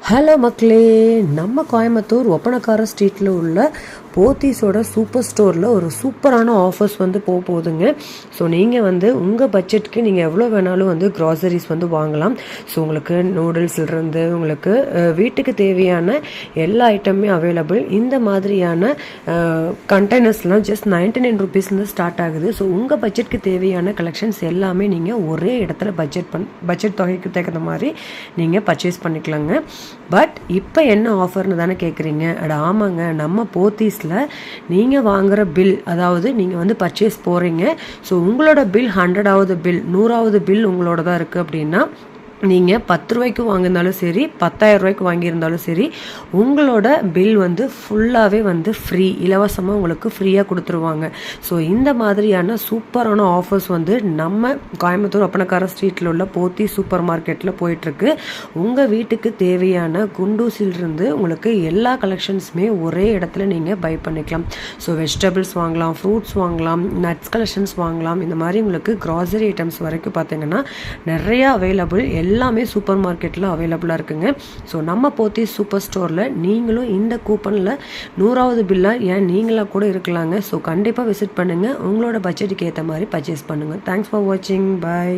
Hello மக்களே, நம்ம கோயம்புத்தூர் ஒப்பனக்கார ஸ்ட்ரீட்டில் உள்ள போத்தீஸோட சூப்பர் ஸ்டோரில் ஒரு சூப்பரான ஆஃபர்ஸ் வந்து போகுதுங்க. ஸோ நீங்கள் வந்து உங்கள் பட்ஜெட்டுக்கு நீங்கள் எவ்வளோ வேணாலும் வந்து க்ராசரிஸ் வந்து வாங்கலாம். ஸோ உங்களுக்கு நூடுல்ஸ்லேருந்து உங்களுக்கு வீட்டுக்கு தேவையான எல்லா ஐட்டமே அவைலபிள். இந்த மாதிரியான கண்டெய்னர்ஸ்லாம் ஜஸ்ட் 99 ருபீஸ்லேருந்து ஸ்டார்ட் ஆகுது. ஸோ உங்கள் பட்ஜெட்டுக்கு தேவையான கலெக்ஷன்ஸ் எல்லாமே நீங்கள் ஒரே இடத்துல பட்ஜெட் தொகைக்கு தகுந்த மாதிரி நீங்கள் பர்ச்சேஸ் பண்ணிக்கலாங்க. பட் இப்போ என்ன ஆஃபர்னு தானே கேட்குறீங்க? ஆமாங்க, நம்ம போத்தீஸில் நீங்கள் வாங்குகிற பில், அதாவது நீங்கள் வந்து பர்ச்சேஸ் போகிறீங்க, ஸோ உங்களோட பில் 100வது பில் 100வது பில் உங்களோட தான் இருக்குது அப்படின்னா நீங்கள் 10 ரூபாய்க்கு வாங்கியிருந்தாலும் சரி, 10,000 ரூபாய்க்கு வாங்கியிருந்தாலும் சரி, உங்களோட பில் வந்து ஃபுல்லாகவே வந்து ஃப்ரீ, இலவசமாக உங்களுக்கு ஃப்ரீயாக கொடுத்துருவாங்க. ஸோ இந்த மாதிரியான சூப்பரான ஆஃபர்ஸ் வந்து நம்ம கோயம்புத்தூர் ஒப்பனக்கார ஸ்ட்ரீட்டில் உள்ள போத்தி சூப்பர் மார்க்கெட்டில் போயிட்டுருக்கு. உங்கள் வீட்டுக்கு தேவையான குண்டூசிலிருந்து உங்களுக்கு எல்லா கலெக்ஷன்ஸுமே ஒரே இடத்துல நீங்கள் பை பண்ணிக்கலாம். ஸோ வெஜிடபிள்ஸ் வாங்கலாம், ஃப்ரூட்ஸ் வாங்கலாம், நட்ஸ் கலெக்ஷன்ஸ் வாங்கலாம். இந்த மாதிரி உங்களுக்கு க்ராசரி ஐட்டம்ஸ் வரைக்கும் பார்த்தீங்கன்னா நிறையா அவைலபிள், எல்லாமே சூப்பர் மார்க்கெட்டில் அவைலபிளாக இருக்குங்க. ஸோ நம்ம போத்தி சூப்பர் ஸ்டோரில் நீங்களும் இந்த கூப்பனில் 100வது பில்லாக ஏன் நீங்களாக கூட இருக்கலாங்க. ஸோ கண்டிப்பாக விசிட் பண்ணுங்கள், உங்களோட பட்ஜெட்டுக்கு ஏற்ற மாதிரி பர்ச்சேஸ் பண்ணுங்கள். தேங்க்ஸ் ஃபார் வாட்சிங், பாய்.